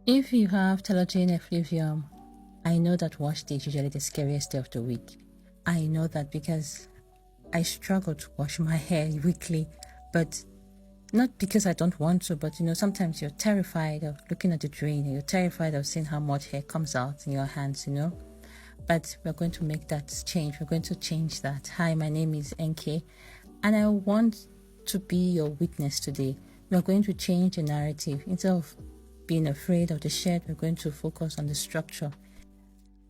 If you have Telogen Effluvium, I know that wash day is usually the scariest day of the week. I know that because I struggle to wash my hair weekly, but not because I don't want to, but sometimes you're terrified of looking at the drain, you're terrified of seeing how much hair comes out in your hands, But we're going to make that change. We're going to change that. Hi, my name is NK, and I want to be your witness today. We're going to change the narrative. Instead of being afraid of the shed, we're going to focus on the structure.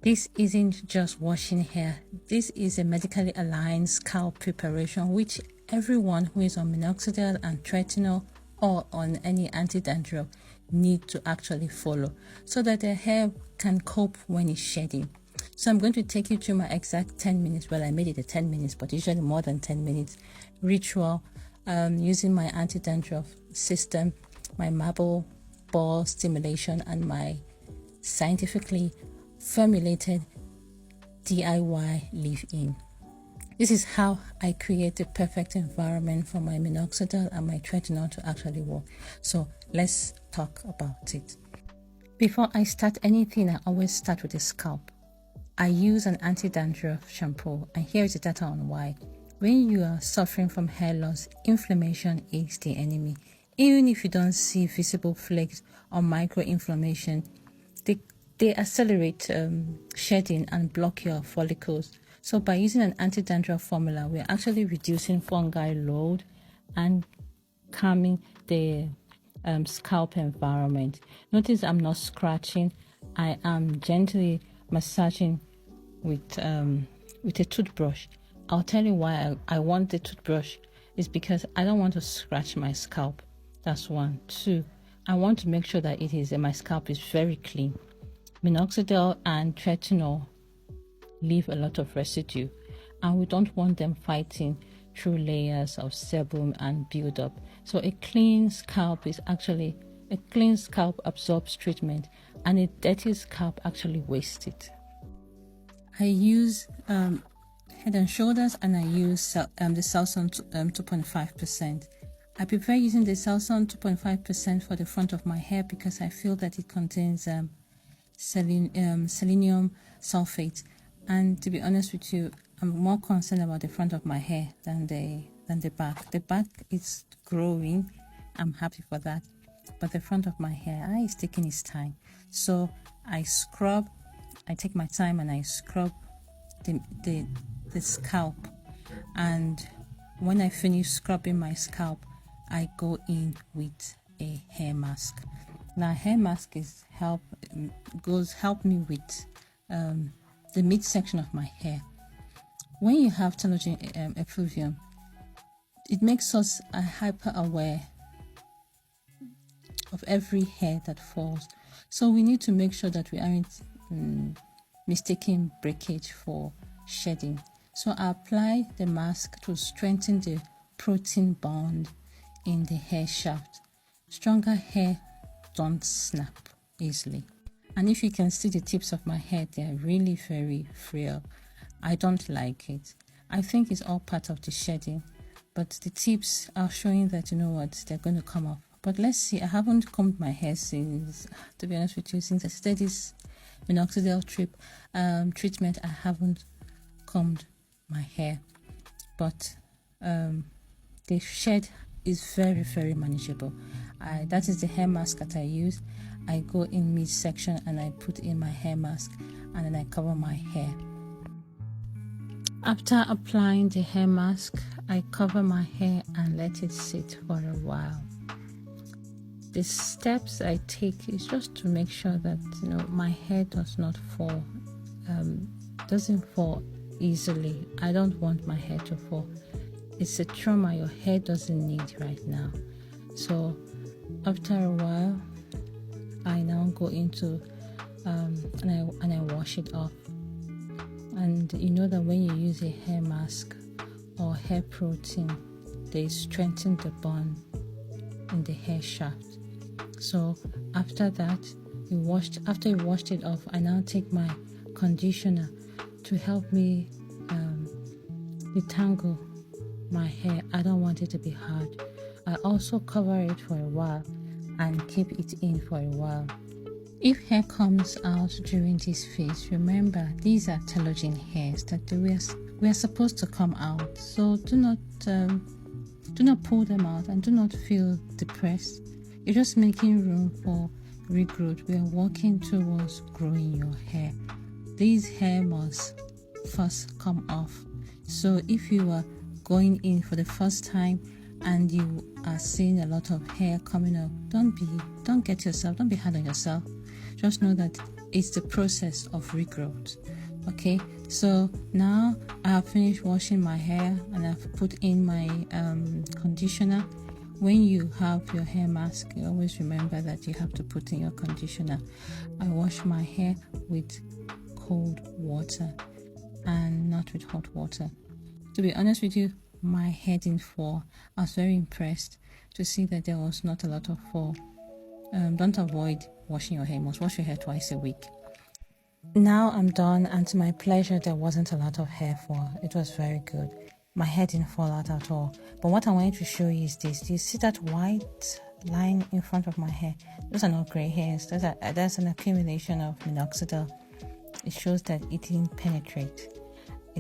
This isn't just washing hair. This is a medically aligned scalp preparation which everyone who is on Minoxidil and Tretinoin or on any anti-dandruff need to actually follow so that their hair can cope when it's shedding. So I'm going to take you through my exact 10 minutes. Well, I made it a 10 minutes, but usually more than 10 minutes ritual using my anti-dandruff system, my marble ball stimulation, and my scientifically formulated DIY leave-in. This is how I create the perfect environment for my Minoxidil and my Tretinoin to actually work. So let's talk about it. Before I start anything, I always start with the scalp. I use an anti-dandruff shampoo, and here is the data on why. When you are suffering from hair loss, inflammation is the enemy. Even if you don't see visible flakes or micro-inflammation, they accelerate shedding and block your follicles. So by using an anti-dandruff formula, we're actually reducing fungi load and calming the scalp environment. Notice I'm not scratching. I am gently massaging with a toothbrush. I'll tell you why I want the toothbrush. Is because I don't want to scratch my scalp. That's one. Two, I want to make sure that my scalp is very clean. Minoxidil and Tretinoin leave a lot of residue, and we don't want them fighting through layers of sebum and buildup. So a clean scalp absorbs treatment, and a dirty scalp actually wastes it. I use Head and Shoulders, and I use the Selsun 2.5%. I prefer using the Selsun 2.5% for the front of my hair because I feel that it contains selenium sulfate, and to be honest with you, I'm more concerned about the front of my hair than the back. The back is growing, I'm happy for that, but the front of my hair is taking its time. So I take my time and I scrub the scalp, and when I finish scrubbing my scalp, I go in with a hair mask. Now, hair mask help me with the midsection of my hair. When you have Telogen Effluvium, it makes us hyper aware of every hair that falls. So we need to make sure that we aren't mistaking breakage for shedding. So I apply the mask to strengthen the protein bond in the hair shaft. Stronger hair don't snap easily. And if you can see the tips of my hair, they are really very frail. I don't like it. I think it's all part of the shedding, but the tips are showing that, they're going to come off. But let's see, I haven't combed my hair since, to be honest with you, since I started this Minoxidil treatment, I haven't combed my hair. But the shed is very, very manageable. That is the hair mask that I use. I go in midsection and I put in my hair mask, and then I cover my hair. After applying the hair mask, I cover my hair and let it sit for a while. The steps I take is just to make sure that my hair does not fall, doesn't fall easily. I don't want my hair to fall. It's a trauma your hair doesn't need right now. So after a while, I now go into and I wash it off. And you know that when you use a hair mask or hair protein, they strengthen the bond in the hair shaft. So after that, after you washed it off, I now take my conditioner to help me detangle my hair. I don't want it to be hard. I also cover it for a while and keep it in for a while. If hair comes out during this phase, remember these are telogen hairs that we are supposed to come out. So do not pull them out and do not feel depressed. You're just making room for regrowth. We are working towards growing your hair. These hair must first come off. So if you are going in for the first time and you are seeing a lot of hair coming up, don't be hard on yourself. Just know that it's the process of regrowth. Okay, so now I have finished washing my hair and I've put in my conditioner. When you have your hair mask, you always remember that you have to put in your conditioner. I wash my hair with cold water and not with hot water. To be honest with you, my hair didn't fall. I was very impressed to see that there was not a lot of fall. Don't avoid washing your hair. You must wash your hair twice a week. Now I'm done, and to my pleasure, there wasn't a lot of hair fall. It was very good. My hair didn't fall out at all. But what I wanted to show you is this. Do you see that white line in front of my hair? Those are not gray hairs. That's an accumulation of Minoxidil. It shows that it didn't penetrate.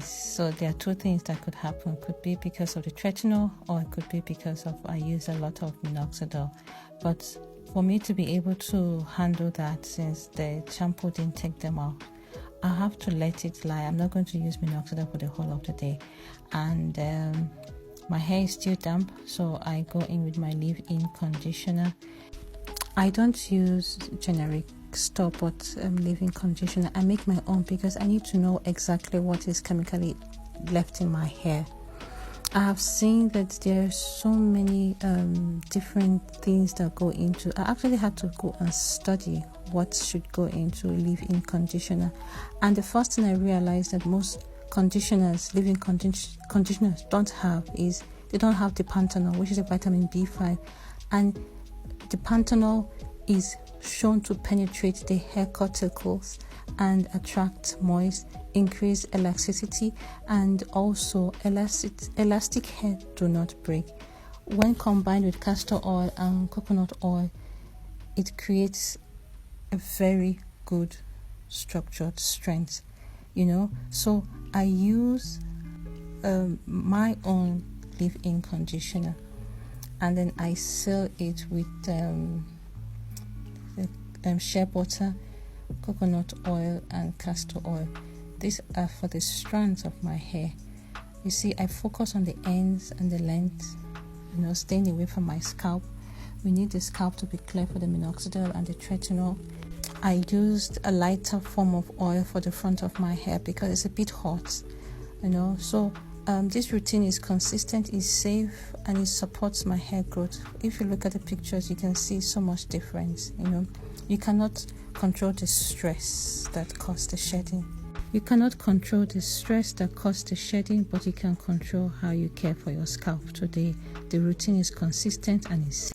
So there are two things that could happen. It could be because of the Tretinoin, or it could be because of I use a lot of Minoxidil. But for me to be able to handle that, since the shampoo didn't take them out, I have to let it lie. I'm not going to use Minoxidil for the whole of the day. And my hair is still damp, so I go in with my leave-in conditioner. I don't use generic store-bought leave-in conditioner. I make my own because I need to know exactly what is chemically left in my hair. I have seen that there are so many different things that go into. I actually had to go and study what should go into leave-in conditioner. And the first thing I realized that most conditioners, leave-in conditioners don't have is they don't have D-Panthenol, which is a vitamin B5. And D-Panthenol is shown to penetrate the hair cuticles and attract moist, increase elasticity, and also elastic hair do not break. When combined with castor oil and coconut oil, it creates a very good structured strength, So I use my own leave-in conditioner, and then I seal it with shea butter, coconut oil, and castor oil. These are for the strands of my hair. You see, I focus on the ends and the length, staying away from my scalp. We need the scalp to be clear for the Minoxidil and the Tretinoin. I used a lighter form of oil for the front of my hair because it's a bit hot, So this routine is consistent, is safe, and it supports my hair growth. If you look at the pictures, you can see so much difference. You cannot control the stress that causes the shedding. You cannot control the stress that causes the shedding, but you can control how you care for your scalp. Today, the routine is consistent and is safe.